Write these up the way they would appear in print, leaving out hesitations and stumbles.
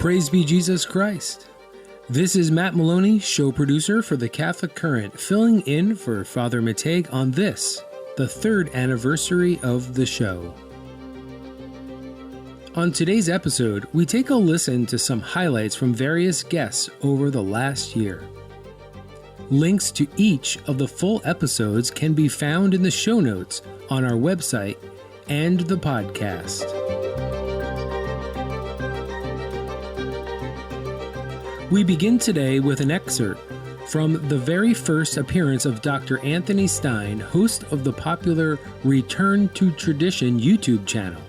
Praise be Jesus Christ. This is Matt Maloney, show producer for the Catholic Current, filling in for Father Mateg on this, the third anniversary of the show. On today's episode, we take a listen to some highlights from various guests over the last year. Links to each of the full episodes can be found in the show notes on our website and the podcast. We begin today with an excerpt from the very first appearance of Dr. Anthony Stine, host of the popular Return to Tradition YouTube channel,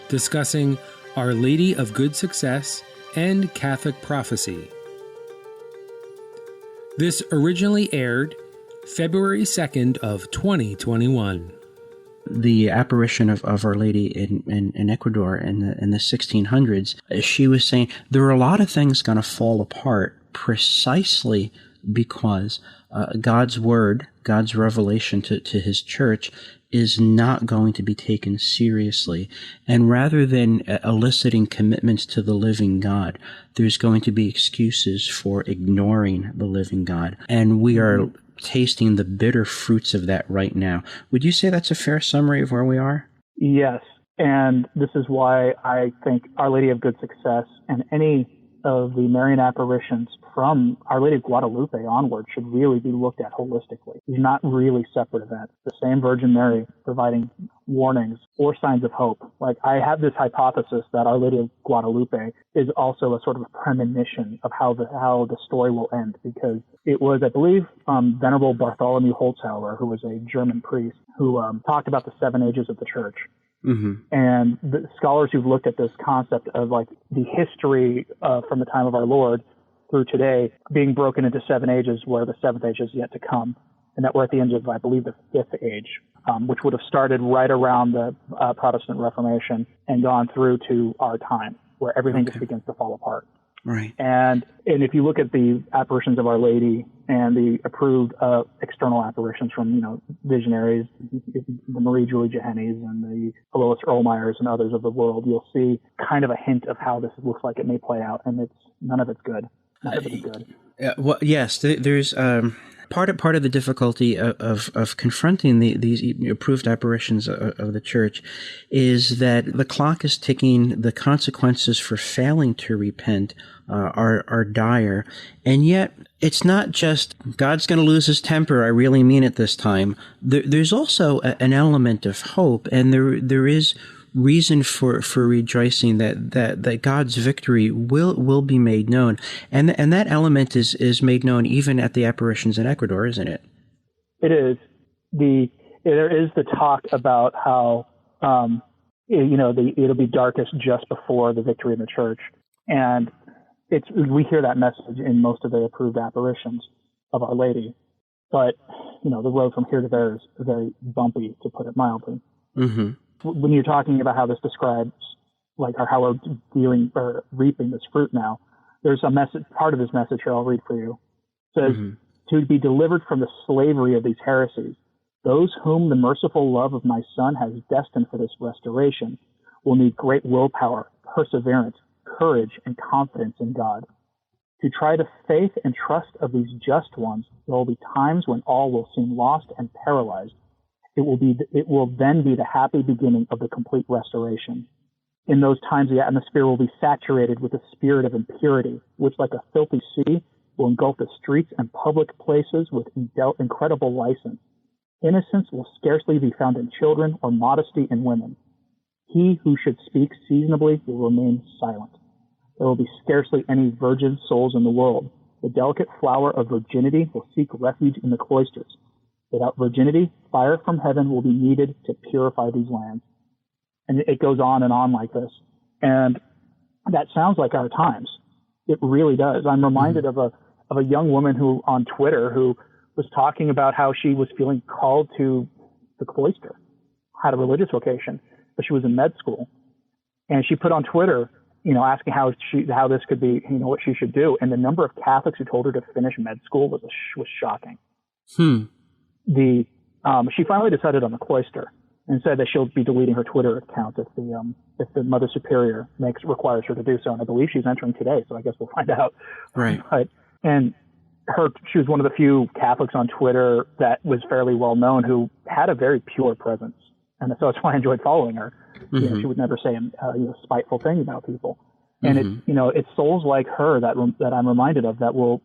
discussing Our Lady of Good Success and Catholic prophecy. This originally aired February 2nd of 2021. The apparition of Our Lady in Ecuador in the 1600s, she was saying there are a lot of things going to fall apart precisely because God's word, God's revelation to his church is not going to be taken seriously. And rather than eliciting commitments to the living God, there's going to be excuses for ignoring the living God. And we are tasting the bitter fruits of that right now. Would you say that's a fair summary of where we are? Yes. And this is why I think Our Lady of Good Success and any of the Marian apparitions from Our Lady of Guadalupe onward should really be looked at holistically. These are not really separate events. The same Virgin Mary providing warnings or signs of hope. Like, I have this hypothesis that Our Lady of Guadalupe is also a sort of a premonition of how the story will end, because it was, I believe, Venerable Bartholomew Holzhauer, who was a German priest, who talked about the 7 ages of the church. Mm-hmm. And the scholars who've looked at this concept of like the history from the time of our Lord through today being broken into 7 ages, where the 7th age is yet to come, and that we're at the end of, I believe, the 5th age, which would have started right around the Protestant Reformation and gone through to our time, where everything just begins to fall apart. Right. And if you look at the apparitions of Our Lady and the approved external apparitions from, visionaries, the Marie Julie Johannes and the Lois Erlmeyers and others of the world, you'll see kind of a hint of how this looks like it may play out, and none of it's good. None of it is good. Well, yes, there's part of the difficulty of confronting these approved apparitions of the church is that the clock is ticking. The consequences for failing to repent are dire, and yet it's not just God's going to lose his temper. I really mean it this time. There's also an element of hope, and there is reason for rejoicing that God's victory will be made known, and that element is made known even at the apparitions in Ecuador, isn't it? It is. There is the talk about how it'll be darkest just before the victory in the church, and we hear that message in most of the approved apparitions of Our Lady, but the road from here to there is very bumpy, to put it mildly. Mm-hmm. When you're talking about how this describes, like, how we're dealing or reaping this fruit now, there's a message, part of this message here I'll read for you. It says, To be delivered from the slavery of these heresies, those whom the merciful love of my Son has destined for this restoration will need great willpower, perseverance, courage, and confidence in God. To try the faith and trust of these just ones, there will be times when all will seem lost and paralyzed. It will then be the happy beginning of the complete restoration. In those times, the atmosphere will be saturated with a spirit of impurity, which, like a filthy sea, will engulf the streets and public places with incredible license. Innocence will scarcely be found in children or modesty in women. He who should speak seasonably will remain silent. There will be scarcely any virgin souls in the world. The delicate flower of virginity will seek refuge in the cloisters. Without virginity, fire from heaven will be needed to purify these lands. And it goes on and on like this. And that sounds like our times. It really does. I'm reminded of a young woman who on Twitter who was talking about how she was feeling called to the cloister, had a religious vocation, but she was in med school. And she put on Twitter, asking how this could be, what she should do. And the number of Catholics who told her to finish med school was shocking. She finally decided on the cloister. and said that she'll be deleting her Twitter account if the Mother Superior requires her to do so. And I believe she's entering today, so I guess we'll find out. Right. She was one of the few Catholics on Twitter that was fairly well known who had a very pure presence, and so that's why I enjoyed following her. Mm-hmm. She would never say a spiteful thing about people, and it's souls like her that I'm reminded of that will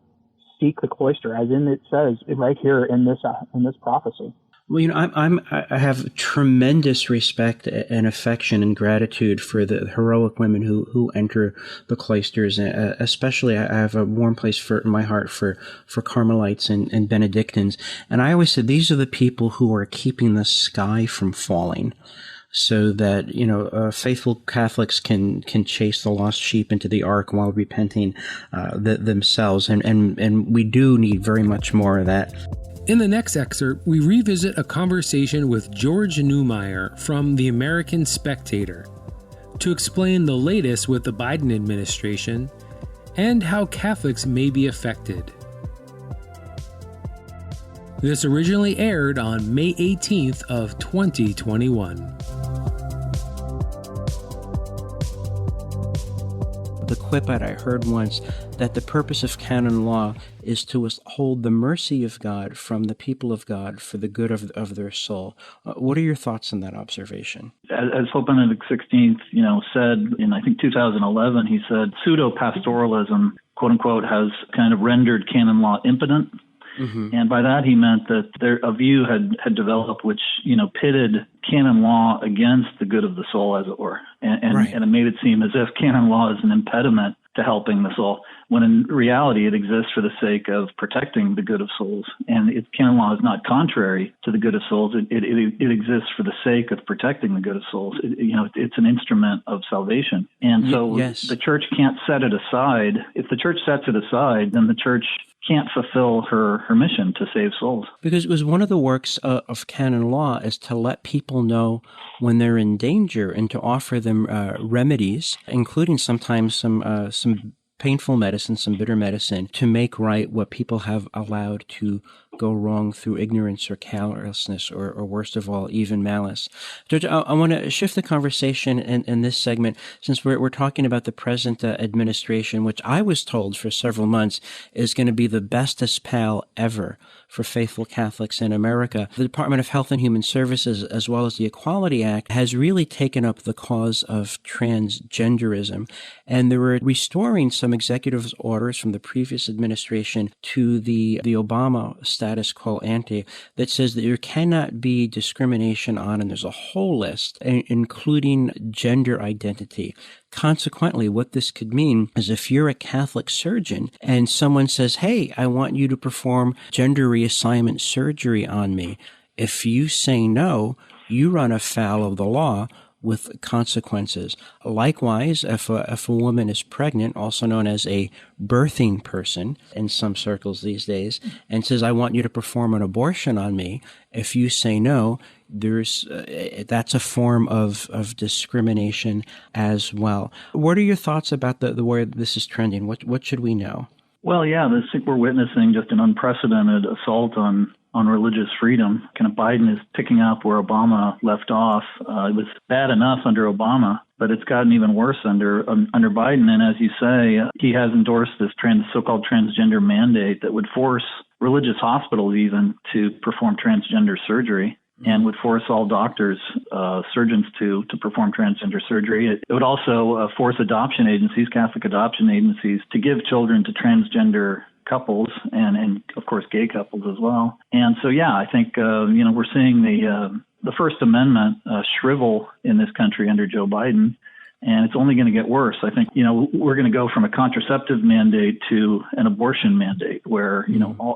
seek the cloister, as in it says right here in this prophecy. Well, I have tremendous respect and affection and gratitude for the heroic women who enter the cloisters. Especially, I have a warm place in my heart for Carmelites and Benedictines. And I always said these are the people who are keeping the sky from falling, so that faithful Catholics can chase the lost sheep into the ark while repenting themselves. And we do need very much more of that. In the next excerpt, we revisit a conversation with George Neumeyer from The American Spectator to explain the latest with the Biden administration and how Catholics may be affected. This originally aired on May 18th of 2021. The quip that I heard once, that the purpose of canon law is to withhold the mercy of God from the people of God for the good of their soul. What are your thoughts on that observation? As Pope Benedict XVI, said in, I think, 2011, he said, pseudo-pastoralism, quote unquote, has kind of rendered canon law impotent. Mm-hmm. And by that, he meant that a view had developed which, pitted canon law against the good of the soul, as it were. And it made it seem as if canon law is an impediment to helping the soul, when in reality it exists for the sake of protecting the good of souls. And canon law is not contrary to the good of souls. It exists for the sake of protecting the good of souls. It's an instrument of salvation. And so the church can't set it aside. If the church sets it aside, then the church can't fulfill her mission to save souls. Because it was one of the works of canon law is to let people know when they're in danger and to offer them remedies, including sometimes some painful medicine, some bitter medicine, to make right what people have allowed to go wrong through ignorance or carelessness or worst of all, even malice. George, I want to shift the conversation in this segment, since we're talking about the present administration, which I was told for several months is going to be the bestest pal ever for faithful Catholics in America. The Department of Health and Human Services, as well as the Equality Act, has really taken up the cause of transgenderism. And they were restoring some executive orders from the previous administration to the Obama status quo ante that says that there cannot be discrimination on, and there's a whole list, including gender identity. Consequently, what this could mean is if you're a Catholic surgeon and someone says, hey, I want you to perform gender reassignment surgery on me, if you say no, you run afoul of the law with consequences. Likewise, if a woman is pregnant, also known as a birthing person in some circles these days, and says, I want you to perform an abortion on me, if you say no, that's a form of discrimination as well. What are your thoughts about the way this is trending? What should we know? Well, yeah, I think we're witnessing just an unprecedented assault on religious freedom. Kind of Biden is picking up where Obama left off. It was bad enough under Obama, but it's gotten even worse under Biden. And as you say, he has endorsed this so-called transgender mandate that would force religious hospitals even to perform transgender surgery, and would force all doctors, surgeons to perform transgender surgery. It would also force adoption agencies, Catholic adoption agencies, to give children to transgender couples and of course gay couples as well. And so, yeah, I think we're seeing the First Amendment shrivel in this country under Joe Biden, and it's only going to get worse. I think we're going to go from a contraceptive mandate to an abortion mandate, where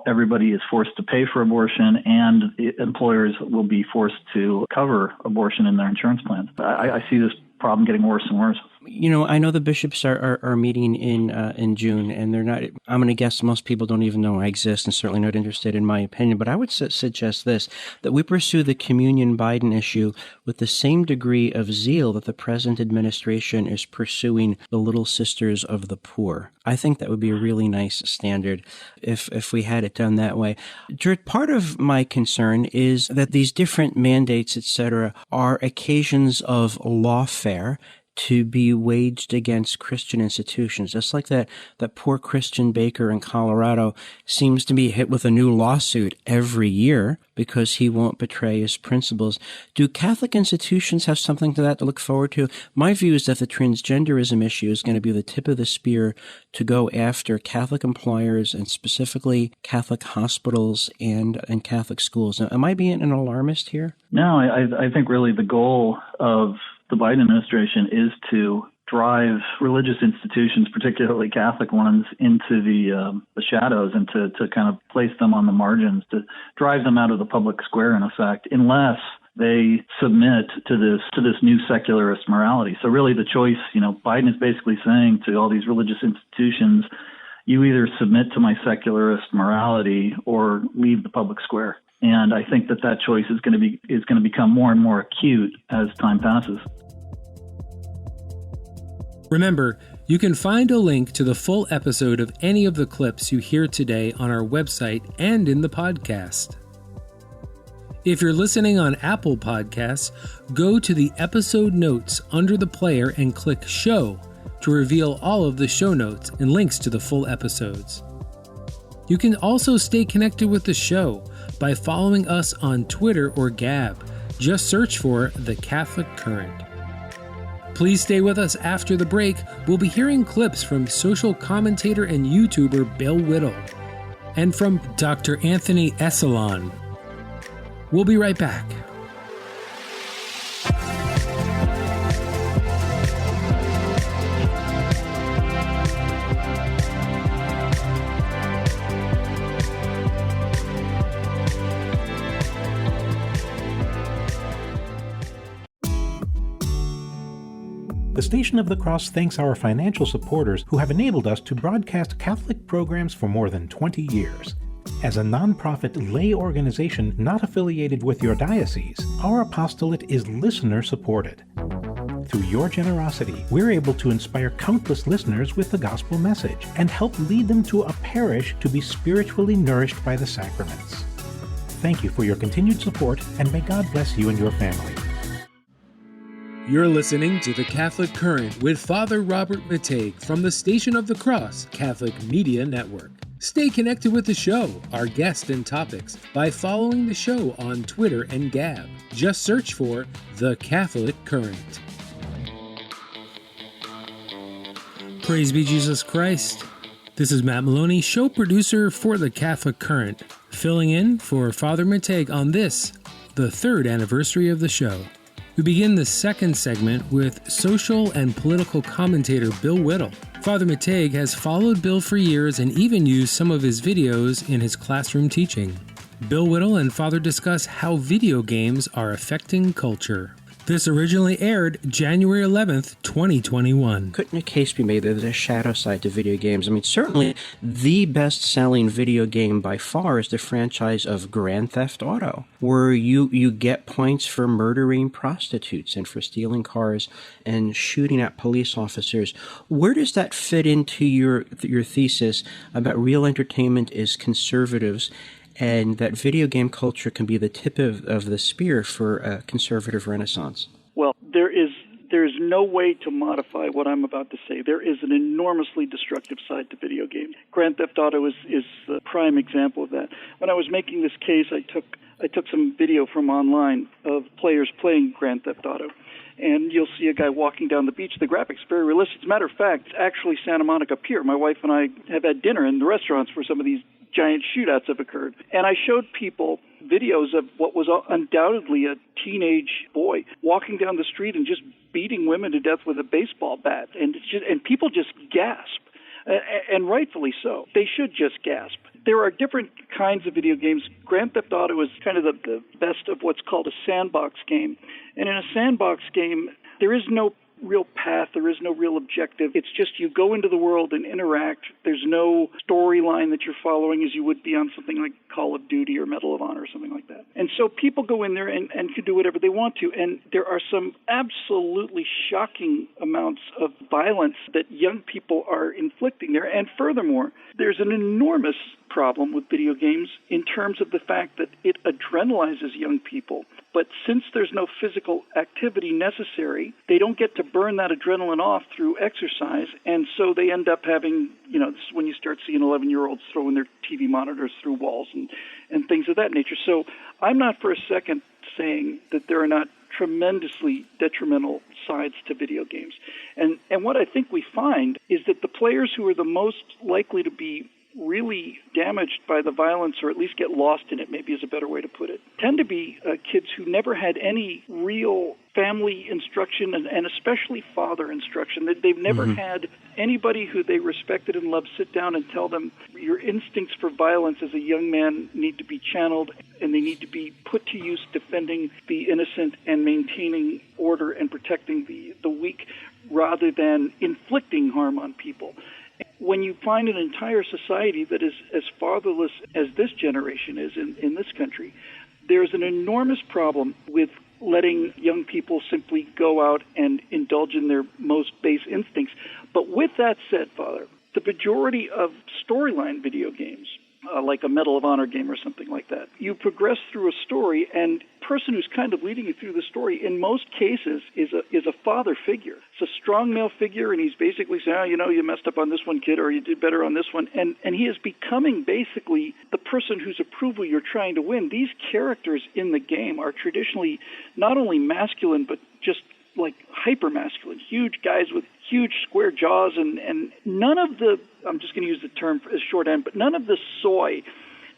everybody is forced to pay for abortion, and employers will be forced to cover abortion in their insurance plans. I see this problem getting worse and worse. I know the bishops are meeting in June, and they're not. I'm going to guess most people don't even know I exist, and certainly not interested in my opinion. But I would suggest this: that we pursue the communion Biden issue with the same degree of zeal that the present administration is pursuing the Little Sisters of the Poor. I think that would be a really nice standard if we had it done that way. Jared, part of my concern is that these different mandates, etc., are occasions of lawfare to be waged against Christian institutions. Just like that poor Christian baker in Colorado seems to be hit with a new lawsuit every year because he won't betray his principles. Do Catholic institutions have something to that to look forward to? My view is that the transgenderism issue is going to be the tip of the spear to go after Catholic employers and specifically Catholic hospitals and Catholic schools. Now, am I being an alarmist here? No, I think really the goal of the Biden administration is to drive religious institutions, particularly Catholic ones, into the shadows and to kind of place them on the margins, to drive them out of the public square, in effect, unless they submit to this new secularist morality. So really the choice, Biden is basically saying to all these religious institutions, you either submit to my secularist morality or leave the public square. And I think that choice is going to become more and more acute as time passes. Remember, you can find a link to the full episode of any of the clips you hear today on our website and in the podcast. If you're listening on Apple Podcasts, go to the episode notes under the player and click Show to reveal all of the show notes and links to the full episodes. You can also stay connected with the show by following us on Twitter or Gab. Just search for The Catholic Current. Please stay with us after the break. We'll be hearing clips from social commentator and YouTuber Bill Whittle and from Dr. Anthony Esolen. We'll be right back. The Station of the Cross thanks our financial supporters who have enabled us to broadcast Catholic programs for more than 20 years. As a nonprofit lay organization not affiliated with your diocese, our apostolate is listener-supported. Through your generosity, we're able to inspire countless listeners with the gospel message and help lead them to a parish to be spiritually nourished by the sacraments. Thank you for your continued support, and may God bless you and your family. You're listening to The Catholic Current with Father Robert Matej from the Station of the Cross Catholic Media Network. Stay connected with the show, our guests and topics, by following the show on Twitter and Gab. Just search for The Catholic Current. Praise be Jesus Christ. This is Matt Maloney, show producer for The Catholic Current, filling in for Father Matej on this, the third anniversary of the show. We begin the second segment with social and political commentator Bill Whittle. Father Matej has followed Bill for years and even used some of his videos in his classroom teaching. Bill Whittle and Father discuss how video games are affecting culture. This originally aired January 11th, 2021. Couldn't a case be made that there's a shadow side to video games? I mean, certainly the best-selling video game by far is the franchise of Grand Theft Auto, where you get points for murdering prostitutes and for stealing cars and shooting at police officers. Where does that fit into your thesis about real entertainment is conservatives, and that video game culture can be the tip of the spear for a conservative renaissance? Well, there is no way to modify what I'm about to say. There is an enormously destructive side to video games. Grand Theft Auto is the prime example of that. When I was making this case, I took some video from online of players playing Grand Theft Auto. And you'll see a guy walking down the beach. The graphics are very realistic. As a matter of fact, it's actually Santa Monica Pier. My wife and I have had dinner in the restaurants where some of these giant shootouts have occurred. And I showed people videos of what was undoubtedly a teenage boy walking down the street and just beating women to death with a baseball bat. And people just gasp, and rightfully so. They should just gasp. There are different kinds of video games. Grand Theft Auto is kind of the best of what's called a sandbox game. And in a sandbox game, there is no real path. There is no real objective. It's just you go into the world and interact. There's no storyline that you're following as you would be on something like Call of Duty or Medal of Honor or something like that. And so people go in there and can do whatever they want to. And there are some absolutely shocking amounts of violence that young people are inflicting there. And furthermore, there's an enormous problem with video games in terms of the fact that it adrenalizes young people. But since there's no physical activity necessary, they don't get to burn that adrenaline off through exercise, and so they end up having, this is when you start seeing 11-year-olds throwing their TV monitors through walls and things of that nature. So I'm not for a second saying that there are not tremendously detrimental sides to video games. And what I think we find is that the players who are the most likely to be really damaged by the violence, or at least get lost in it, maybe is a better way to put it, tend to be kids who never had any real family instruction and especially father instruction. They've never had anybody who they respected and loved sit down and tell them your instincts for violence as a young man need to be channeled and they need to be put to use defending the innocent and maintaining order and protecting the weak rather than inflicting harm on people. When you find an entire society that is as fatherless as this generation is in this country, there's an enormous problem with letting young people simply go out and indulge in their most base instincts. But with that said, Father, the majority of storyline video games, like a Medal of Honor game or something like that, you progress through a story, and the person who's kind of leading you through the story, in most cases, is a father figure. It's a strong male figure, and he's basically saying, you messed up on this one, kid, or you did better on this one. And he is becoming basically the person whose approval you're trying to win. These characters in the game are traditionally not only masculine, but just like hyper-masculine, huge guys with huge square jaws, and none of the, I'm just going to use the term as shorthand, but none of the soy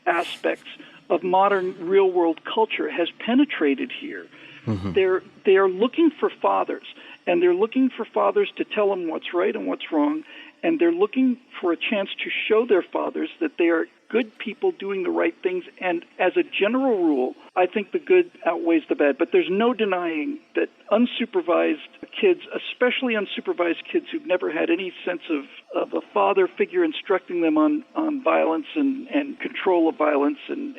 aspects of modern real-world culture has penetrated here. They are looking for fathers, and they're looking for fathers to tell them what's right and what's wrong, and they're looking for a chance to show their fathers that they are good people doing the right things. And as a general rule, I think the good outweighs the bad. But there's no denying that unsupervised kids, especially unsupervised kids who've never had any sense of a father figure instructing them on violence and control of violence and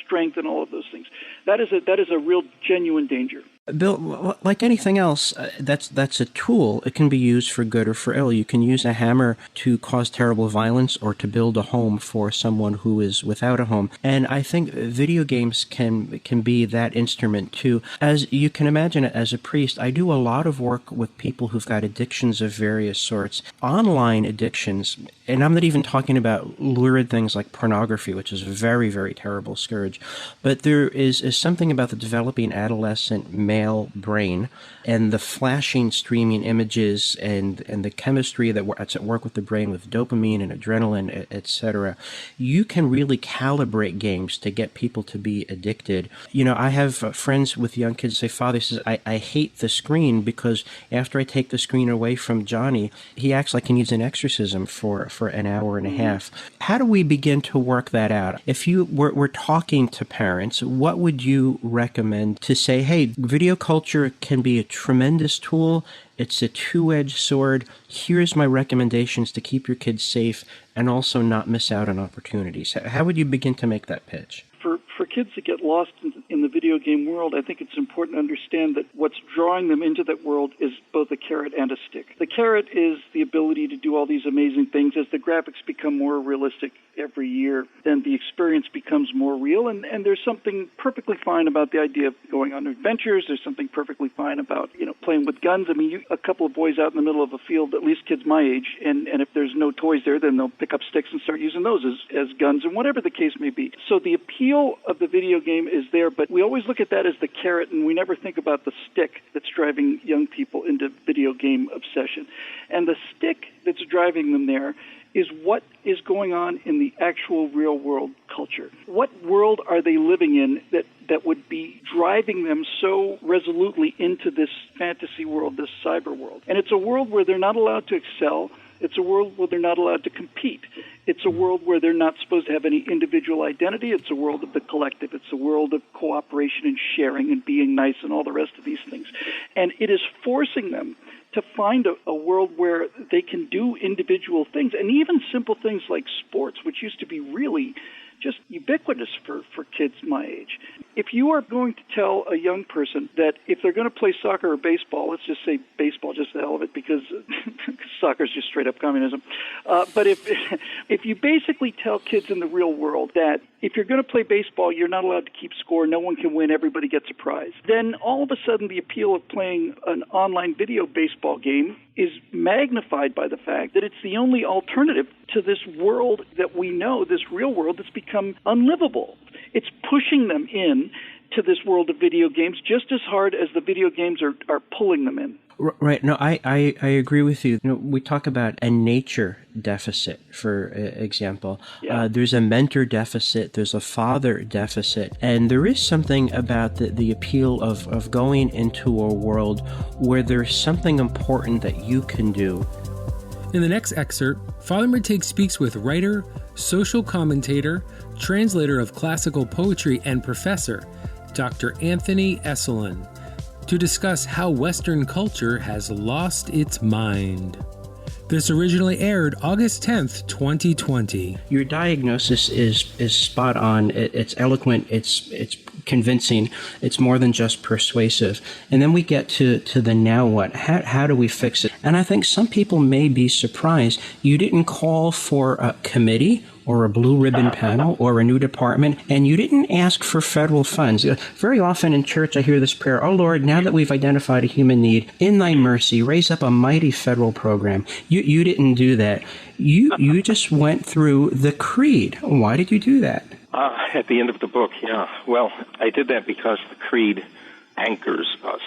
strength and all of those things, that is a real genuine danger. Bill, like anything else, that's a tool. It can be used for good or for ill. You can use a hammer to cause terrible violence or to build a home for someone who is without a home. And I think video games can be that instrument too. As you can imagine, as a priest, I do a lot of work with people who've got addictions of various sorts, online addictions. And I'm not even talking about lurid things like pornography, which is a very, very terrible scourge. But there is something about the developing adolescent male brain and the flashing, streaming images and the chemistry that's at work with the brain with dopamine and adrenaline, etc. You can really calibrate games to get people to be addicted. I have friends with young kids say, Father says, I hate the screen because after I take the screen away from Johnny, he acts like he needs an exorcism for an hour and a half. How do we begin to work that out? If you were talking to parents, what would you recommend to say, hey, video culture can be a tremendous tool. It's a two-edged sword. Here's my recommendations to keep your kids safe and also not miss out on opportunities. How would you begin to make that pitch? For kids that get lost in the video game world, I think it's important to understand that what's drawing them into that world is both a carrot and a stick. The carrot is the ability to do all these amazing things. As the graphics become more realistic every year, then the experience becomes more real, and there's something perfectly fine about the idea of going on adventures. There's something perfectly fine about, playing with guns. I mean, a couple of boys out in the middle of a field, at least kids my age, and if there's no toys there, then they'll pick up sticks and start using those as guns, and whatever the case may be. So the appeal of the video game is there, but we always look at that as the carrot, and we never think about the stick that's driving young people into video game obsession. And the stick that's driving them there is what is going on in the actual real-world culture. What world are they living in that would be driving them so resolutely into this fantasy world, this cyber world? And it's a world where they're not allowed to excel. It's a world where they're not allowed to compete. It's a world where they're not supposed to have any individual identity. It's a world of the collective. It's a world of cooperation and sharing and being nice and all the rest of these things. And it is forcing them to find a world where they can do individual things, and even simple things like sports, which used to be really just ubiquitous for kids my age. If you are going to tell a young person that if they're going to play soccer or baseball, let's just say baseball just the hell of it, because soccer is just straight up communism. But if you basically tell kids in the real world that if you're going to play baseball, you're not allowed to keep score, no one can win, everybody gets a prize, then all of a sudden the appeal of playing an online video baseball game is magnified by the fact that it's the only alternative to this world that we know, this real world that's become unlivable. It's pushing them in to this world of video games just as hard as the video games are pulling them in. Right. No, I agree with you. We talk about a nature deficit, for example. Yeah. There's a mentor deficit. There's a father deficit. And there is something about the appeal of going into a world where there's something important that you can do. In the next excerpt, Father Matej speaks with writer, social commentator, translator of classical poetry, and professor, Dr. Anthony Esolen, to discuss how Western culture has lost its mind. This originally aired August 10th, 2020. Your diagnosis is spot on. It's eloquent. It's convincing. It's more than just persuasive. And then we get to the now what? How do we fix it? And I think some people may be surprised. You didn't call for a committee or a blue ribbon panel or a new department, and you didn't ask for federal funds. Very often in church I hear this prayer, "Oh Lord, now that we've identified a human need, in thy mercy, raise up a mighty federal program." You didn't do that. You just went through the creed. Why did you do that? At the end of the book, yeah. Well, I did that because the creed anchors us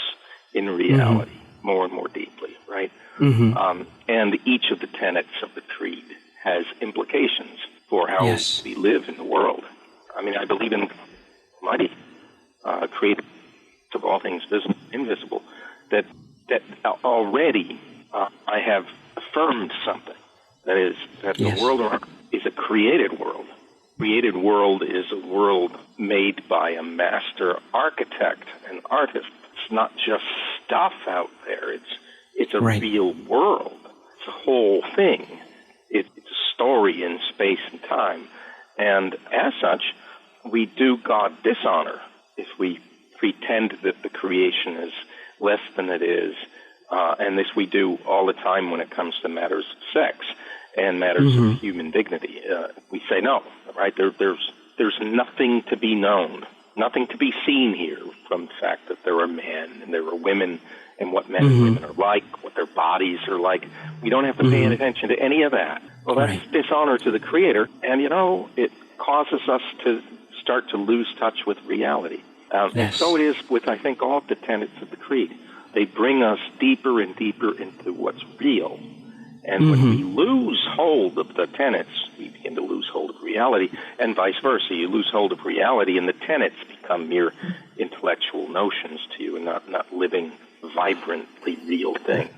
in reality more and more deeply, right? And each of the tenets of the creed has implications for how we live in the world. I mean, I believe in mighty creator of all things visible and invisible, that already I have affirmed something. That is, that the world around is a created world. Created world is a world made by a master architect, an artist. It's not just stuff out there. It's a real world. It's a whole thing. It's a story in space and time. And as such, we do God dishonor if we pretend that the creation is less than it is. And this we do all the time when it comes to matters of sex and matters of human dignity. We say no, right? There's nothing to be known, nothing to be seen here from the fact that there are men and there are women and what men and women are like, what their bodies are like. We don't have to pay any attention to any of that. Well, that's dishonor to the Creator, and, it causes us to start to lose touch with reality. And so it is with, I think, all of the tenets of the Creed. They bring us deeper and deeper into what's real. And when we lose hold of the tenets, we begin to lose hold of reality, and vice versa. You lose hold of reality, and the tenets become mere intellectual notions to you and not living, vibrantly real things.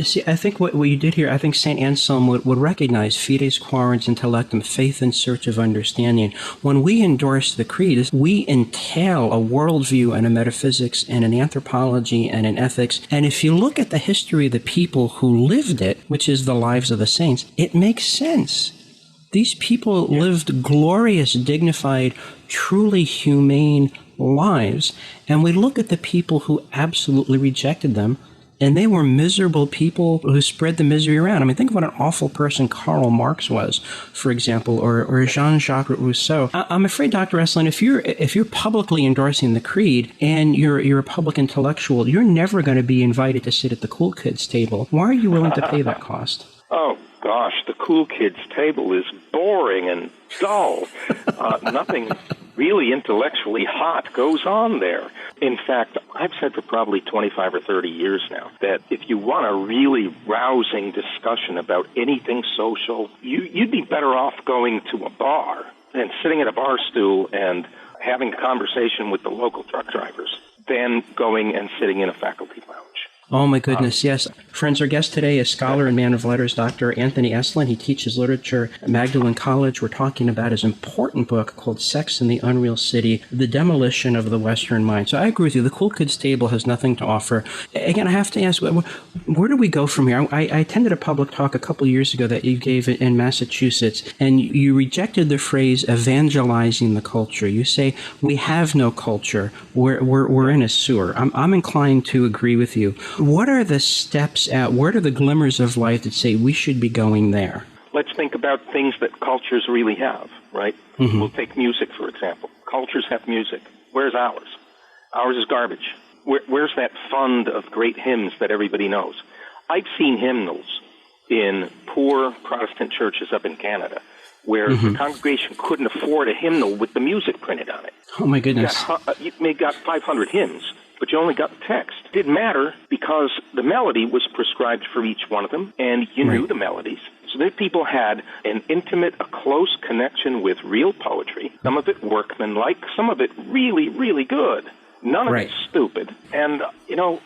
See, I think what you did here, I think St. Anselm would recognize fides quaerens intellectum, faith in search of understanding. When we endorse the creed, we entail a worldview and a metaphysics and an anthropology and an ethics. And if you look at the history of the people who lived it, which is the lives of the saints, it makes sense. These people lived glorious, dignified, truly humane lives. And we look at the people who absolutely rejected them, and they were miserable people who spread the misery around. I mean, think of what an awful person Karl Marx was, for example, or Jean-Jacques Rousseau. I'm afraid, Dr. Eslin, if you're publicly endorsing the creed and you're a public intellectual, you're never going to be invited to sit at the cool kids table. Why are you willing to pay that cost? Oh, gosh, the cool kids table is boring and dull. Nothing really intellectually hot goes on there. In fact, I've said for probably 25 or 30 years now that if you want a really rousing discussion about anything social, you'd be better off going to a bar and sitting at a bar stool and having a conversation with the local truck drivers than going and sitting in a faculty lounge. Oh, my goodness, yes. Friends, our guest today is scholar and man of letters, Dr. Anthony Eslin. He teaches literature at Magdalen College. We're talking about his important book called Sex in the Unreal City, The Demolition of the Western Mind. So I agree with you. The Cool Kids table has nothing to offer. Again, I have to ask, where do we go from here? I attended a public talk a couple of years ago that you gave in Massachusetts, and you rejected the phrase evangelizing the culture. You say, we have no culture. We're in a sewer. I'm inclined to agree with you. What are the steps out? What are the glimmers of light that say we should be going there? Let's think about things that cultures really have, right? Mm-hmm. We'll take music, for example. Cultures have music. Where's ours? Ours is garbage. Where's that fund of great hymns that everybody knows? I've seen hymnals in poor Protestant churches up in Canada where the congregation couldn't afford a hymnal with the music printed on it. Oh, my goodness. You may have got 500 hymns, but you only got the text. It didn't matter because the melody was prescribed for each one of them, and you knew the melodies. So that people had an intimate, a close connection with real poetry, some of it workmanlike, some of it really, really good. None of it stupid. And,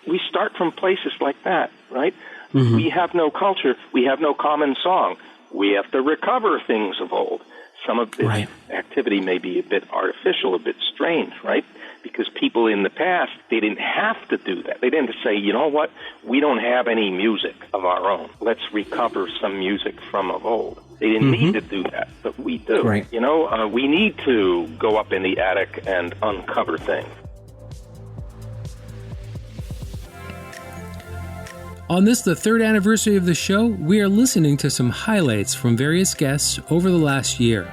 we start from places like that, right? Mm-hmm. We have no culture. We have no common song. We have to recover things of old. Some of this activity may be a bit artificial, a bit strange, right? Because people in the past, they didn't have to do that. They didn't say, you know what, we don't have any music of our own. Let's recover some music from of old. They didn't need to do that, but we do. Right. We need to go up in the attic and uncover things. On this, the third anniversary of the show, we are listening to some highlights from various guests over the last year.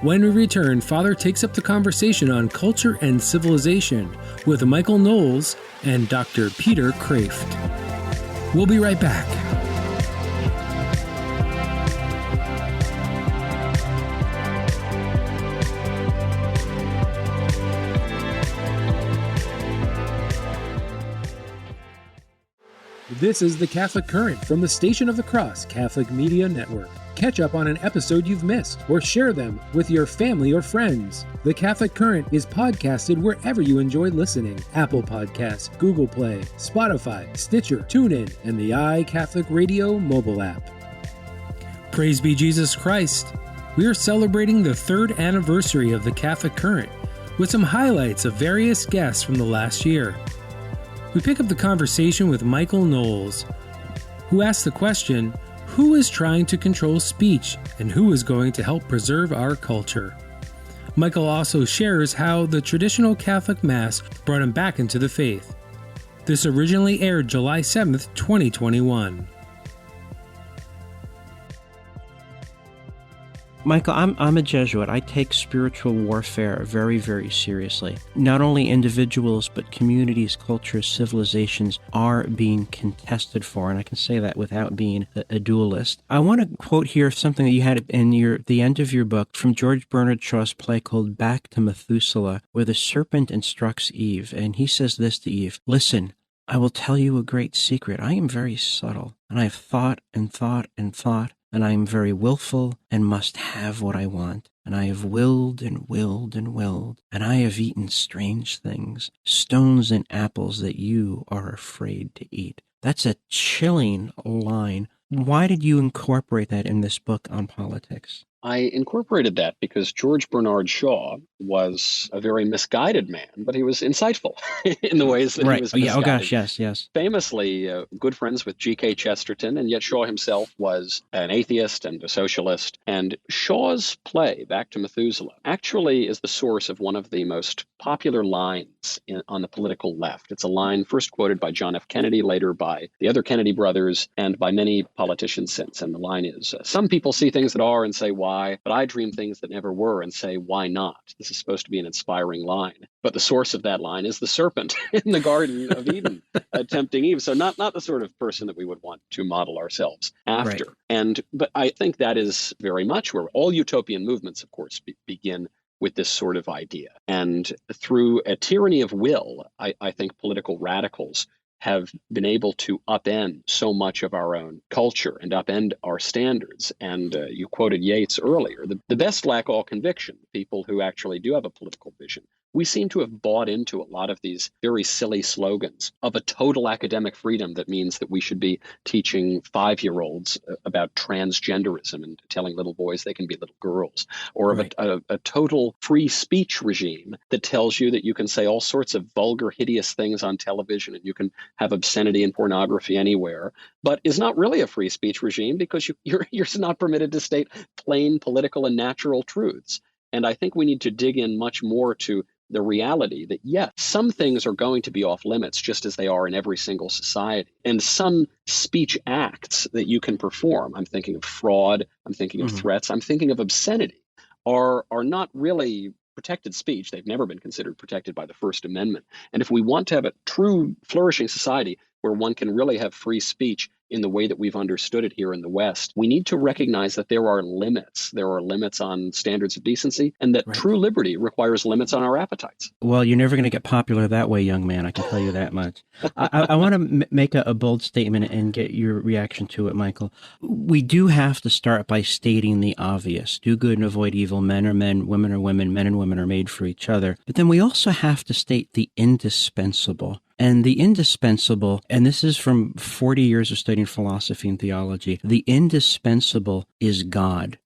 When we return, Father takes up the conversation on culture and civilization with Michael Knowles and Dr. Peter Kreeft. We'll be right back. This is the Catholic Current from the Station of the Cross Catholic Media Network. Catch up on an episode you've missed or share them with your family or friends. The Catholic Current is podcasted wherever you enjoy listening. Apple Podcasts, Google Play, Spotify, Stitcher, TuneIn, and the iCatholic Radio mobile app. Praise be Jesus Christ. We are celebrating the third anniversary of the Catholic Current with some highlights of various guests from the last year. We pick up the conversation with Michael Knowles, who asks the question, who is trying to control speech and who is going to help preserve our culture? Michael also shares how the traditional Catholic Mass brought him back into the faith. This originally aired July 7th, 2021. Michael, I'm a Jesuit. I take spiritual warfare very, very seriously. Not only individuals, but communities, cultures, civilizations are being contested for, and I can say that without being a dualist. I want to quote here something that you had in the end of your book from George Bernard Shaw's play called Back to Methuselah, where the serpent instructs Eve, and he says this to Eve, "Listen, I will tell you a great secret. I am very subtle, and I have thought and thought and thought, and I am very willful and must have what I want. And I have willed and willed and willed, and I have eaten strange things, stones and apples that you are afraid to eat." That's a chilling line. Why did you incorporate that in this book on politics? I incorporated that because George Bernard Shaw was a very misguided man, but he was insightful in the ways that he was misguided. Oh gosh, yes. Famously good friends with G.K. Chesterton, and yet Shaw himself was an atheist and a socialist. And Shaw's play, Back to Methuselah, actually is the source of one of the most popular lines on the political left. It's a line first quoted by John F. Kennedy, later by the other Kennedy brothers, and by many politicians since. And the line is, "Some people see things that are and say, why? But I dream things that never were and say, why not?" This is supposed to be an inspiring line. But the source of that line is the serpent in the Garden of Eden tempting Eve. So not the sort of person that we would want to model ourselves after. Right. But I think that is very much where all utopian movements, of course, begin with this sort of idea. And through a tyranny of will, I think political radicals have been able to upend so much of our own culture and upend our standards. And you quoted Yeats earlier. The best lack all conviction, people who actually do have a political vision. we seem to have bought into a lot of these very silly slogans of a total academic freedom that means that we should be teaching 5-year-olds about transgenderism and telling little boys they can be little girls, or of a total free speech regime that tells you that you can say all sorts of vulgar, hideous things on television and you can have obscenity and pornography anywhere, but is not really a free speech regime because you're not permitted to state plain political and natural truths. And I think we need to dig in much more to the reality that, yes, some things are going to be off limits just as they are in every single society. And some speech acts that you can perform, I'm thinking of fraud, I'm thinking of threats, I'm thinking of obscenity, are not really protected speech. They've never been considered protected by the First Amendment. And if we want to have a true flourishing society where one can really have free speech in the way that we've understood it here in the West, we need to recognize that there are limits. There are limits on standards of decency, and that true liberty requires limits on our appetites. Well, you're never going to get popular that way, young man. I can tell you that much. I want to make a bold statement and get your reaction to it, Michael. We do have to start by stating the obvious. Do good and avoid evil. Men are men, women are women, men and women are made for each other. But then we also have to state the indispensable. And the indispensable, and this is from 40 years of studying philosophy and theology, the indispensable is God.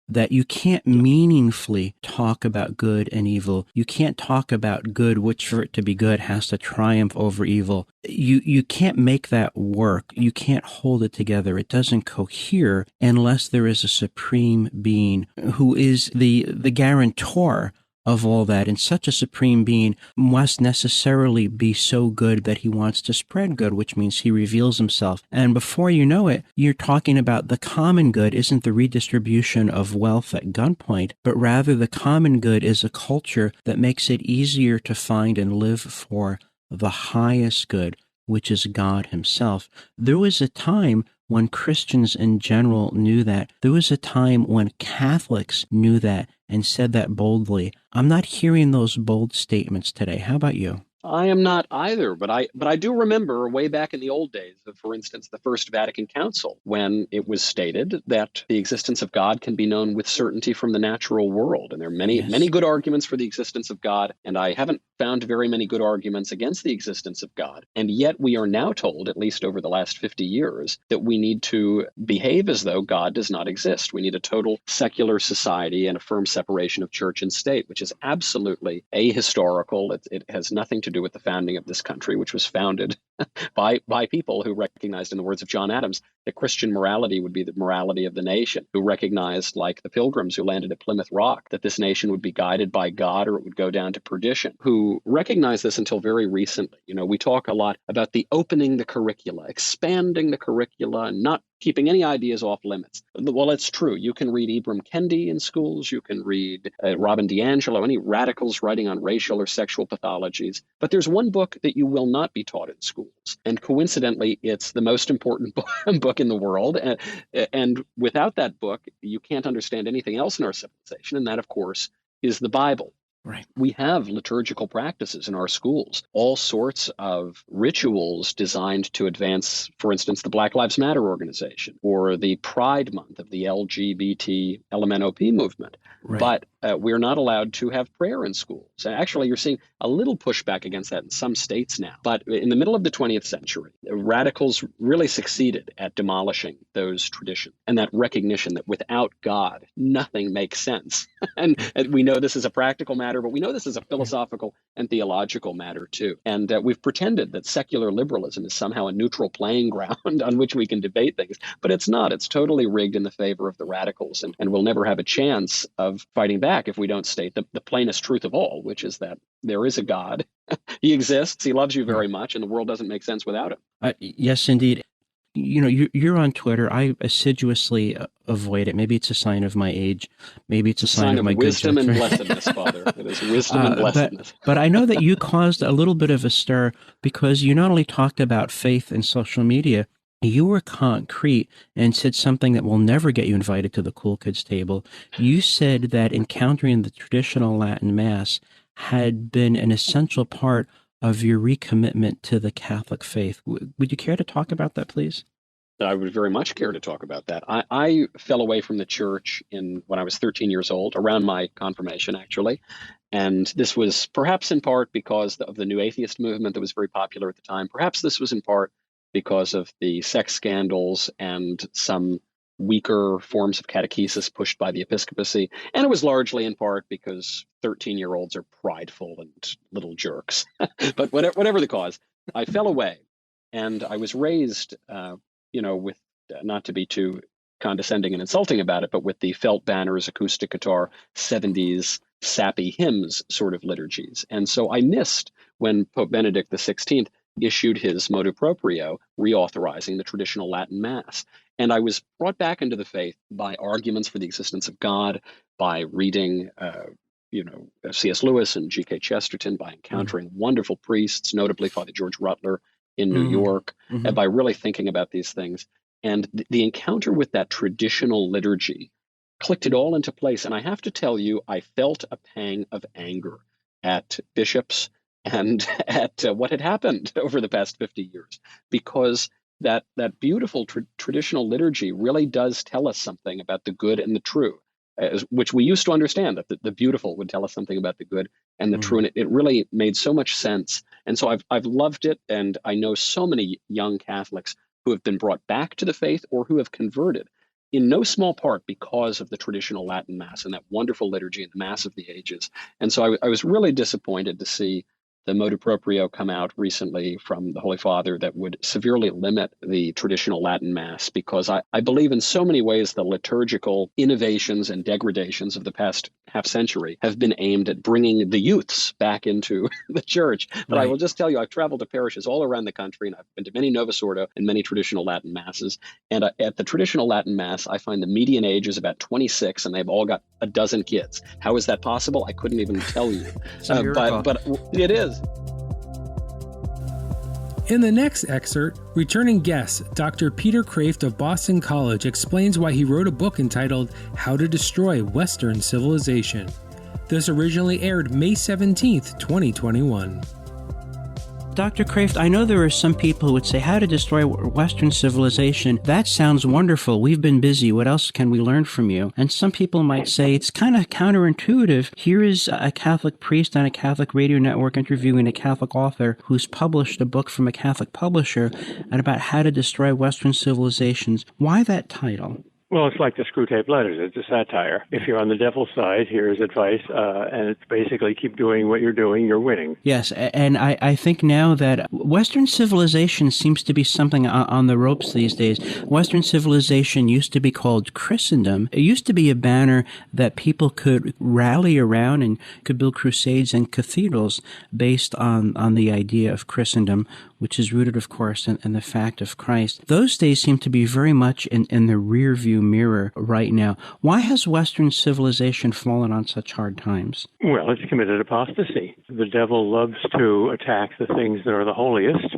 That you can't meaningfully talk about good and evil. You can't talk about good, which for it to be good has to triumph over evil. You can't make that work. You can't hold it together. It doesn't cohere unless there is a supreme being who is the guarantor of all that. And such a supreme being must necessarily be so good that he wants to spread good, which means he reveals himself. And before you know it, you're talking about the common good isn't the redistribution of wealth at gunpoint, but rather the common good is a culture that makes it easier to find and live for the highest good, which is God himself. There was a time when Christians in general knew that. There was a time when Catholics knew that and said that boldly. I'm not hearing those bold statements today. How about you? I am not either, but I do remember way back in the old days of, for instance, the First Vatican Council, when it was stated that the existence of God can be known with certainty from the natural world. And there are many good arguments for the existence of God, and I haven't found very many good arguments against the existence of God. And yet we are now told, at least over the last 50 years, that we need to behave as though God does not exist. We need a total secular society and a firm separation of church and state, which is absolutely ahistorical. It has nothing to do with the founding of this country, which was founded by people who recognized, in the words of John Adams, that Christian morality would be the morality of the nation, who recognized, like the Pilgrims who landed at Plymouth Rock, that this nation would be guided by God or it would go down to perdition, who recognized this until very recently. You know, we talk a lot about the opening the curricula, expanding the curricula, and not keeping any ideas off limits. Well, it's true. You can read Ibram Kendi in schools. You can read Robin DiAngelo, any radicals writing on racial or sexual pathologies. But there's one book that you will not be taught in schools. And coincidentally, it's the most important book in the world. And without that book, you can't understand anything else in our civilization. And that, of course, is the Bible. Right. We have liturgical practices in our schools, all sorts of rituals designed to advance, for instance, the Black Lives Matter organization or the Pride Month of the LGBT LMNOP movement. Right. But we're not allowed to have prayer in schools. Actually, you're seeing a little pushback against that in some states now. But in the middle of the 20th century, radicals really succeeded at demolishing those traditions and that recognition that without God, nothing makes sense. and we know this is a practical matter, but we know this is a philosophical and theological matter too. And we've pretended that secular liberalism is somehow a neutral playing ground on which we can debate things, but it's not. It's totally rigged in the favor of the radicals, and we'll never have a chance of fighting back if we don't state the plainest truth of all, which is that there is a God. He exists. He loves you very much, and the world doesn't make sense without him. Yes, indeed. You know, you're on Twitter. I assiduously avoid it. Maybe it's a sign of my age. Maybe it's a sign of my wisdom good and blessedness, Father. It is wisdom and blessedness. But I know that you caused a little bit of a stir because you not only talked about faith and social media, you were concrete and said something that will never get you invited to the cool kids table. You said that encountering the traditional Latin Mass had been an essential part of your recommitment to the Catholic faith. Would you care to talk about that, please? I would very much care to talk about that. I fell away from the church when I was 13 years old, around my confirmation, actually. And this was perhaps in part because of the new atheist movement that was very popular at the time. Perhaps this was in part because of the sex scandals and some weaker forms of catechesis pushed by the episcopacy. And it was largely in part because 13-year-olds are prideful and little jerks. But whatever the cause, I fell away. And I was raised, with, not to be too condescending and insulting about it, but with the felt banners, acoustic guitar, 70s sappy hymns sort of liturgies. And so I missed when Pope Benedict XVI issued his motu proprio, reauthorizing the traditional Latin Mass. And I was brought back into the faith by arguments for the existence of God, by reading, C.S. Lewis and G.K. Chesterton, by encountering wonderful priests, notably Father George Rutler in New York, and by really thinking about these things. And the encounter with that traditional liturgy clicked it all into place. And I have to tell you, I felt a pang of anger at bishops and at what had happened over the past 50 years, because that beautiful traditional liturgy really does tell us something about the good and the true, which we used to understand, that the beautiful would tell us something about the good and the true. And it really made so much sense. And so I've loved it. And I know so many young Catholics who have been brought back to the faith or who have converted, in no small part because of the traditional Latin Mass and that wonderful liturgy and the Mass of the Ages. And so I was really disappointed to see the motu proprio come out recently from the Holy Father that would severely limit the traditional Latin Mass, because I believe in so many ways the liturgical innovations and degradations of the past half century have been aimed at bringing the youths back into the church. But I will just tell you, I've traveled to parishes all around the country, and I've been to many Novus Ordo and many traditional Latin Masses. And at the traditional Latin Mass, I find the median age is about 26, and they've all got a dozen kids. How is that possible? I couldn't even tell you. But it is. In the next excerpt, returning guest Dr. Peter Kreeft of Boston College explains why he wrote a book entitled How to Destroy Western Civilization. This originally aired May 17, 2021. Dr. Kreeft, I know there are some people who would say, how to destroy Western civilization. That sounds wonderful. We've been busy. What else can we learn from you? And some people might say it's kind of counterintuitive. Here is a Catholic priest on a Catholic radio network interviewing a Catholic author who's published a book from a Catholic publisher and about how to destroy Western civilizations. Why that title? Well, it's like the Screwtape Letters. It's a satire. If you're on the devil's side, here's advice, and it's basically keep doing what you're doing, you're winning. Yes, and I think now that Western civilization seems to be something on the ropes these days. Western civilization used to be called Christendom. It used to be a banner that people could rally around and could build crusades and cathedrals based on the idea of Christendom, which is rooted, of course, in the fact of Christ. Those days seem to be very much in the rear view mirror right now. Why has Western civilization fallen on such hard times? Well, it's committed apostasy. The devil loves to attack the things that are the holiest,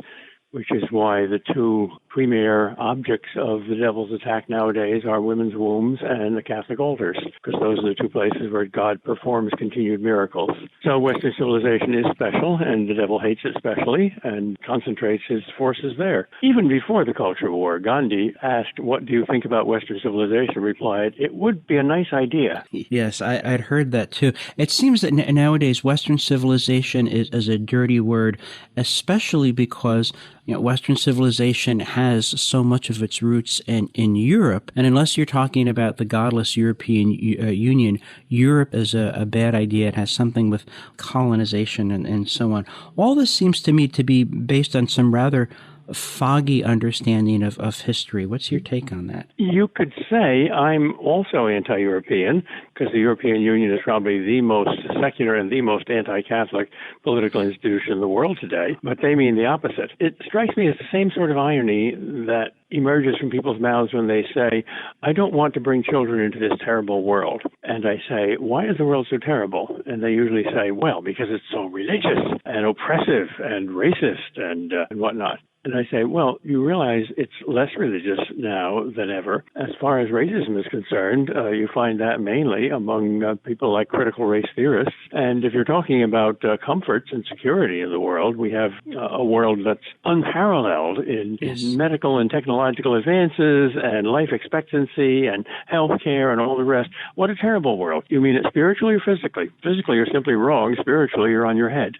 which is why the two premier objects of the devil's attack nowadays are women's wombs and the Catholic altars, because those are the two places where God performs continued miracles. So Western civilization is special, and the devil hates it specially and concentrates his forces there. Even before the Culture War, Gandhi asked, "What do you think about Western civilization?" replied, "It would be a nice idea." Yes, I'd heard that too. It seems that nowadays Western civilization is a dirty word, especially because Western civilization has so much of its roots in Europe. And unless you're talking about the godless European Union, Europe is a bad idea. It has something with colonization and so on. All this seems to me to be based on some rather foggy understanding of history. What's your take on that? You could say I'm also anti-European, because the European Union is probably the most secular and the most anti-Catholic political institution in the world today, but they mean the opposite. It strikes me as the same sort of irony that emerges from people's mouths when they say, "I don't want to bring children into this terrible world." And I say, "Why is the world so terrible?" And they usually say, "Well, because it's so religious and oppressive and racist and whatnot." And I say, well, you realize it's less religious now than ever. As far as racism is concerned, you find that mainly among people like critical race theorists. And if you're talking about comforts and security in the world, we have a world that's unparalleled in medical and technological advances and life expectancy and healthcare and all the rest. What a terrible world. You mean it spiritually or physically? Physically, you're simply wrong. Spiritually, you're on your head.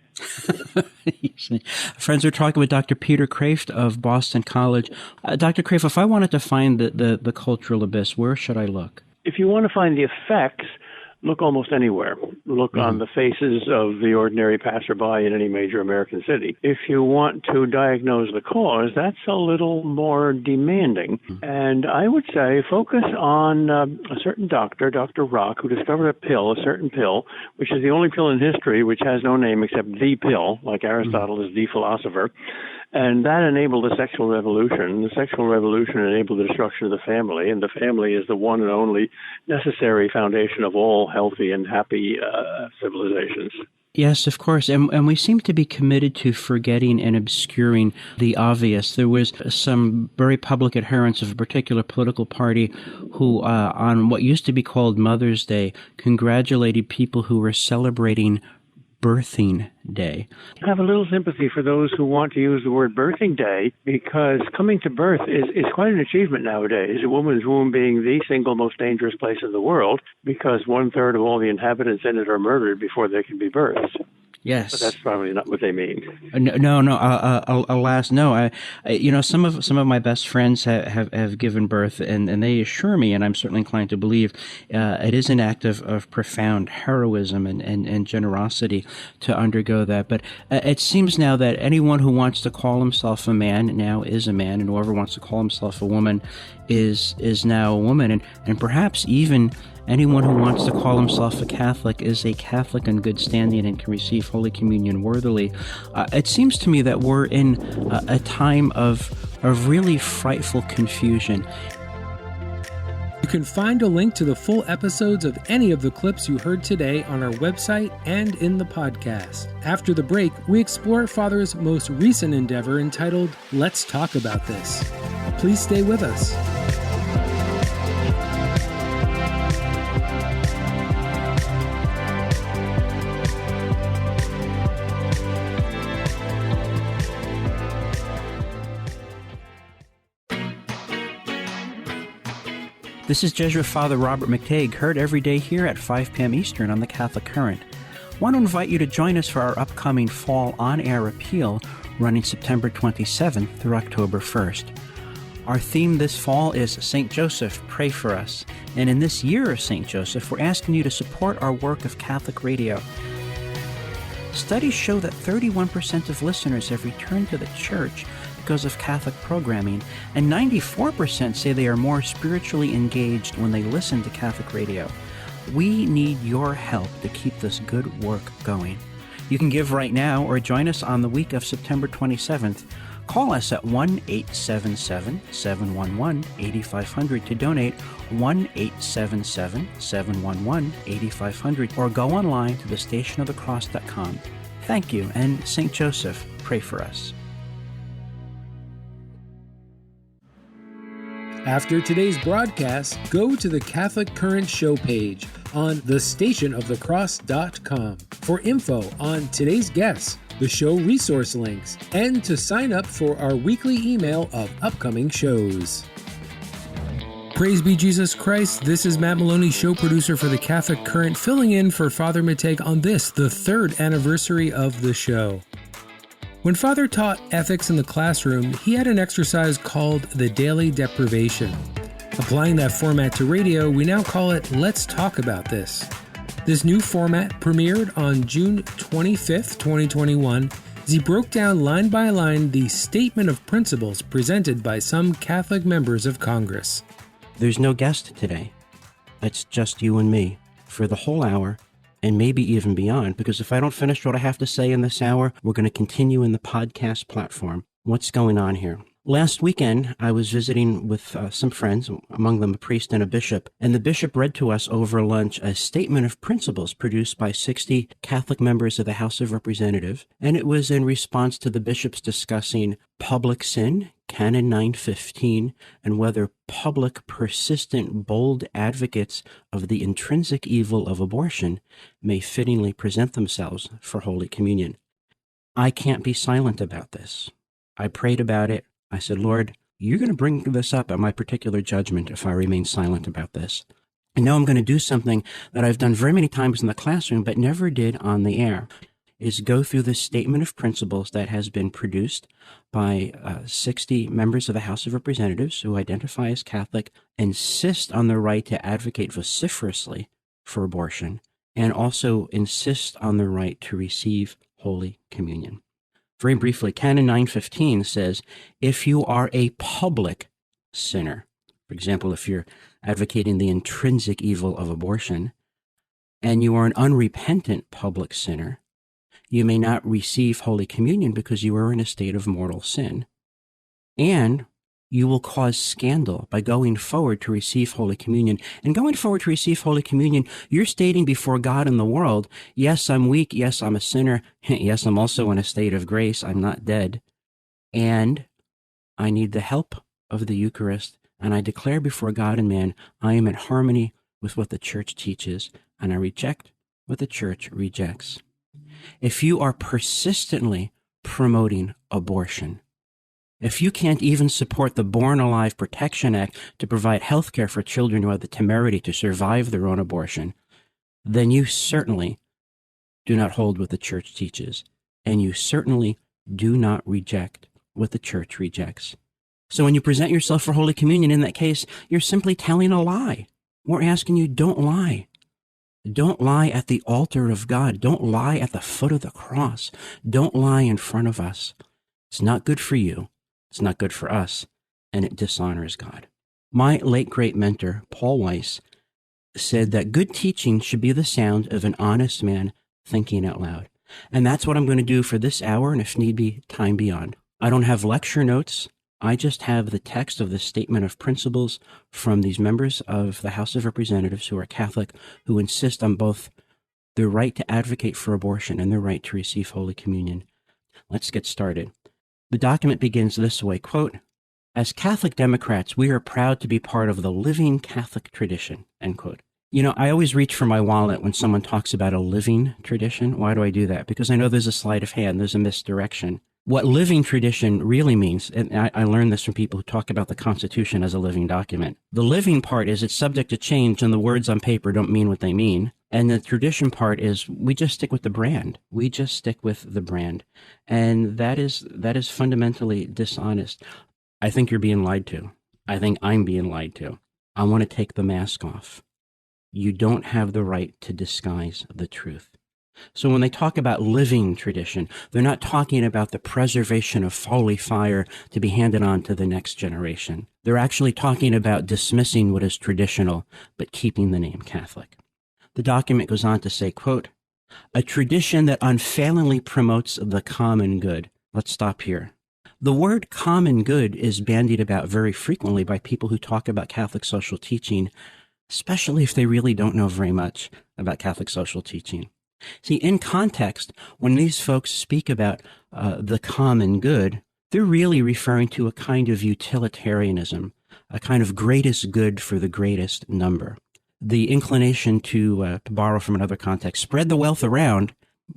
Friends, we're talking with Dr. Peter Kreeft of Boston College. Dr. Kreeft, if I wanted to find the cultural abyss, where should I look? If you want to find the effects, look almost anywhere. Look on the faces of the ordinary passerby in any major American city. If you want to diagnose the cause, that's a little more demanding. And I would say focus on a certain doctor, Dr. Rock, who discovered a certain pill, which is the only pill in history which has no name except the pill, like Aristotle is the philosopher. And that enabled the sexual revolution. The sexual revolution enabled the destruction of the family, and the family is the one and only necessary foundation of all healthy and happy civilizations. Yes, of course. And we seem to be committed to forgetting and obscuring the obvious. There was some very public adherents of a particular political party who, on what used to be called Mother's Day, congratulated people who were celebrating Birthing Day. I have a little sympathy for those who want to use the word birthing day, because coming to birth is quite an achievement nowadays, a woman's womb being the single most dangerous place in the world, because 1/3 of all the inhabitants in it are murdered before they can be birthed. Yes, but that's probably not what they mean. No. Alas, no. Some of my best friends have given birth, and they assure me, and I'm certainly inclined to believe, it is an act of profound heroism and generosity to undergo that. But it seems now that anyone who wants to call himself a man now is a man, and whoever wants to call himself a woman is now a woman, and perhaps even anyone who wants to call himself a Catholic is a Catholic in good standing and can receive Holy Communion worthily. It seems to me that we're in a time of really frightful confusion. You can find a link to the full episodes of any of the clips you heard today on our website and in the podcast. After the break, we explore Father's most recent endeavor entitled Let's Talk About This. Please stay with us. This is Jesuit Father Robert McTague, heard every day here at 5 p.m. Eastern on the Catholic Current. I want to invite you to join us for our upcoming fall on-air appeal running September 27th through October 1st. Our theme this fall is St. Joseph, Pray for Us. And in this year of St. Joseph, we're asking you to support our work of Catholic radio. Studies show that 31% of listeners have returned to the church because of Catholic programming, and 94% say they are more spiritually engaged when they listen to Catholic radio. We need your help to keep this good work going. You can give right now or join us on the week of September 27th. Call us at 1-877-711-8500 to donate, 1-877-711-8500, or go online to thestationofthecross.com. Thank you, and St. Joseph, pray for us. After today's broadcast, go to the Catholic Current show page on thestationofthecross.com for info on today's guests, the show resource links, and to sign up for our weekly email of upcoming shows. Praise be Jesus Christ. This is Matt Maloney, show producer for the Catholic Current, filling in for Father McTague on this, the 3rd anniversary of the show. When Father taught ethics in the classroom, he had an exercise called the Daily Deprivation. Applying that format to radio, we now call it Let's Talk About This. This new format premiered on June 25th, 2021, as he broke down line by line the statement of principles presented by some Catholic members of Congress. There's no guest today. It's just you and me for the whole hour, and maybe even beyond, because if I don't finish what I have to say in this hour, we're going to continue in the podcast platform. What's going on here? Last weekend, I was visiting with some friends, among them a priest and a bishop, and the bishop read to us over lunch a statement of principles produced by 60 Catholic members of the House of Representatives, and it was in response to the bishops discussing public sin, Canon 915, and whether public, persistent, bold advocates of the intrinsic evil of abortion may fittingly present themselves for Holy Communion. I can't be silent about this. I prayed about it. I said, Lord, you're going to bring this up at my particular judgment if I remain silent about this. I know I'm going to do something that I've done very many times in the classroom, but never did on the air, is go through the statement of principles that has been produced by 60 members of the House of Representatives who identify as Catholic, insist on the right to advocate vociferously for abortion, and also insist on the right to receive Holy Communion. Very briefly, Canon 915 says, if you are a public sinner, for example, if you're advocating the intrinsic evil of abortion, and you are an unrepentant public sinner, you may not receive Holy Communion because you are in a state of mortal sin. And you will cause scandal by going forward to receive Holy Communion. And going forward to receive Holy Communion, you're stating before God and the world, yes, I'm weak. Yes, I'm a sinner. Yes, I'm also in a state of grace. I'm not dead. And I need the help of the Eucharist. And I declare before God and man, I am in harmony with what the Church teaches, and I reject what the Church rejects. If you are persistently promoting abortion, if you can't even support the Born Alive Protection Act to provide health care for children who have the temerity to survive their own abortion, then you certainly do not hold what the Church teaches, and you certainly do not reject what the Church rejects. So when you present yourself for Holy Communion, in that case, you're simply telling a lie. We're asking you, don't lie. Don't lie at the altar of God. Don't lie at the foot of the cross. Don't lie in front of us. It's not good for you. It's not good for us, and it dishonors God. My late great mentor, Paul Weiss, said that good teaching should be the sound of an honest man thinking out loud. And that's what I'm going to do for this hour, and if need be, time beyond. I don't have lecture notes. I just have the text of the statement of principles from these members of the House of Representatives who are Catholic, who insist on both their right to advocate for abortion and their right to receive Holy Communion. Let's get started. The document begins this way, quote, as Catholic Democrats, we are proud to be part of the living Catholic tradition, end quote. You know, I always reach for my wallet when someone talks about a living tradition. Why do I do that? Because I know there's a sleight of hand, there's a misdirection. What living tradition really means, and I learned this from people who talk about the Constitution as a living document. The living part is it's subject to change, and the words on paper don't mean what they mean. And the tradition part is we just stick with the brand. We just stick with the brand. And that is fundamentally dishonest. I think you're being lied to. I think I'm being lied to. I want to take the mask off. You don't have the right to disguise the truth. So when they talk about living tradition, they're not talking about the preservation of holy fire to be handed on to the next generation. They're actually talking about dismissing what is traditional, but keeping the name Catholic. The document goes on to say, quote, a tradition that unfailingly promotes the common good. Let's stop here. The word common good is bandied about very frequently by people who talk about Catholic social teaching, especially if they really don't know very much about Catholic social teaching. See, in context, when these folks speak about the common good, they're really referring to a kind of utilitarianism, a kind of greatest good for the greatest number. The inclination to borrow from another context, spread the wealth around,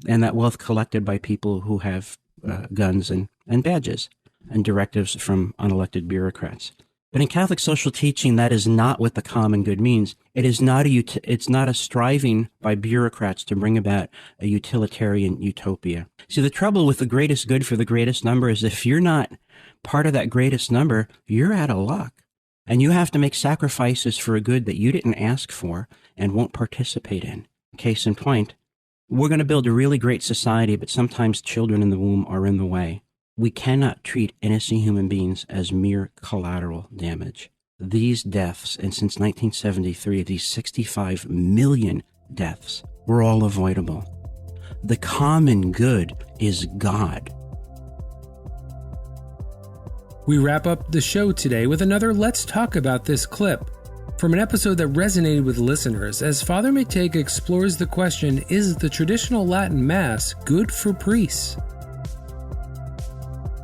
and that wealth collected by people who have guns and badges and directives from unelected bureaucrats. But in Catholic social teaching, that is not what the common good means. It is not it's not a striving by bureaucrats to bring about a utilitarian utopia. See, the trouble with the greatest good for the greatest number is if you're not part of that greatest number, you're out of luck. And you have to make sacrifices for a good that you didn't ask for and won't participate in. Case in point, we're going to build a really great society, but sometimes children in the womb are in the way. We cannot treat innocent human beings as mere collateral damage. These deaths, and since 1973, these 65 million deaths, were all avoidable. The common good is God. We wrap up the show today with another Let's Talk About This clip from an episode that resonated with listeners as Father Matej explores the question, is the traditional Latin Mass good for priests?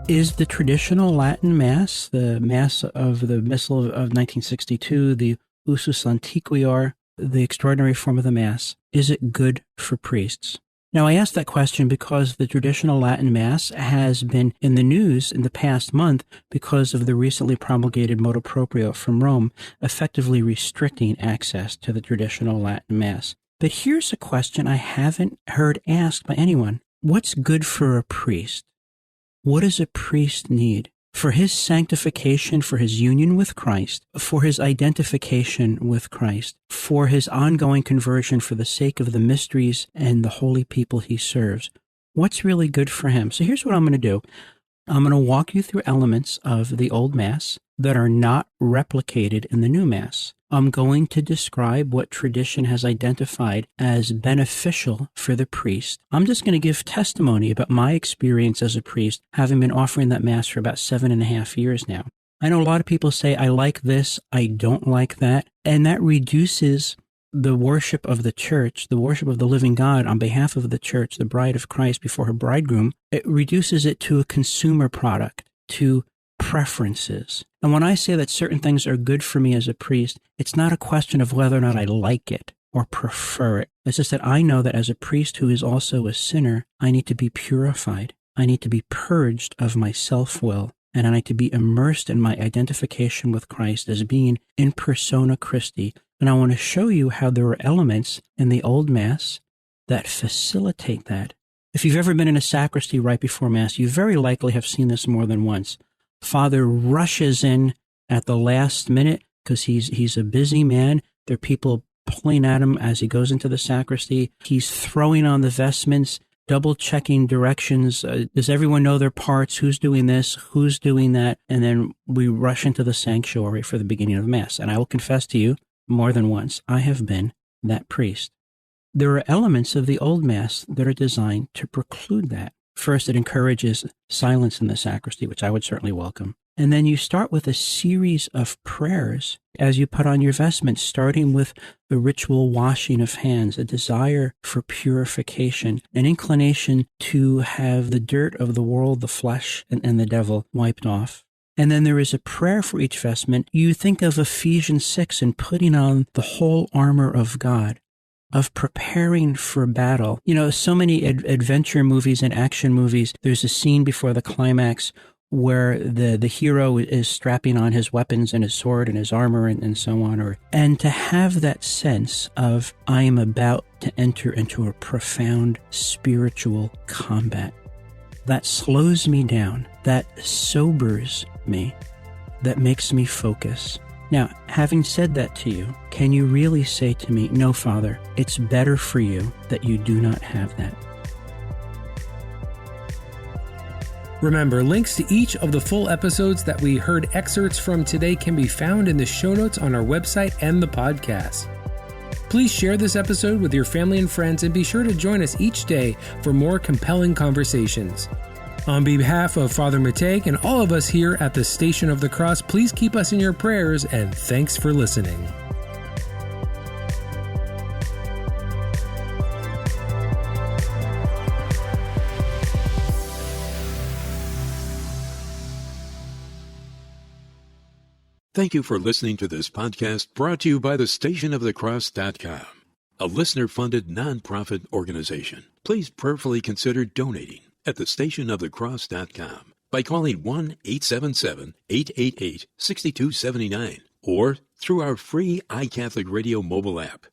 Is the traditional Latin Mass, the Mass of the Missal of 1962, the Usus Antiquior, the extraordinary form of the Mass, is it good for priests? Now, I ask that question because the traditional Latin Mass has been in the news in the past month because of the recently promulgated motu proprio from Rome, effectively restricting access to the traditional Latin Mass. But here's a question I haven't heard asked by anyone. What's good for a priest? What does a priest need? For his sanctification, for his union with Christ, for his identification with Christ, for his ongoing conversion for the sake of the mysteries and the holy people he serves. What's really good for him? So here's what I'm going to do. I'm going to walk you through elements of the Old Mass that are not replicated in the New Mass. I'm going to describe what tradition has identified as beneficial for the priest. I'm just going to give testimony about my experience as a priest, having been offering that Mass for about 7.5 years now. I know a lot of people say, I like this, I don't like that, and that reduces the worship of the church, the worship of the living God on behalf of the church, the bride of Christ before her bridegroom. It reduces it to a consumer product, to preferences. And when I say that certain things are good for me as a priest, it's not a question of whether or not I like it or prefer it. It's just that I know that as a priest who is also a sinner, I need to be purified. I need to be purged of my self-will, and I need to be immersed in my identification with Christ as being in persona Christi. And I want to show you how there are elements in the Old Mass that facilitate that. If you've ever been in a sacristy right before Mass, you very likely have seen this more than once. Father rushes in at the last minute because he's a busy man. There are people pulling at him as he goes into the sacristy. He's throwing on the vestments, double-checking directions. Does everyone know their parts? Who's doing this? Who's doing that? And then we rush into the sanctuary for the beginning of Mass. And I will confess to you, more than once, I have been that priest. There are elements of the Old Mass that are designed to preclude that. First, it encourages silence in the sacristy, which I would certainly welcome. And then you start with a series of prayers as you put on your vestments, starting with the ritual washing of hands, a desire for purification, an inclination to have the dirt of the world, the flesh, and the devil wiped off. And then there is a prayer for each vestment. You think of Ephesians 6 and putting on the whole armor of God, of preparing for battle. You know, so many adventure movies and action movies, there's a scene before the climax where the hero is strapping on his weapons and his sword and his armor and so on. And to have that sense of, I am about to enter into a profound spiritual combat. That slows me down, that sobers me, that makes me focus. Now, having said that to you, can you really say to me, no, Father, it's better for you that you do not have that? Remember, links to each of the full episodes that we heard excerpts from today can be found in the show notes on our website and the podcast. Please share this episode with your family and friends, and be sure to join us each day for more compelling conversations. On behalf of Father Matej and all of us here at the Station of the Cross, please keep us in your prayers, and thanks for listening. Thank you for listening to this podcast brought to you by the stationofthecross.com, a listener-funded nonprofit organization. Please prayerfully consider donating at thestationofthecross.com by calling 1-877-888-6279 or through our free iCatholic Radio mobile app.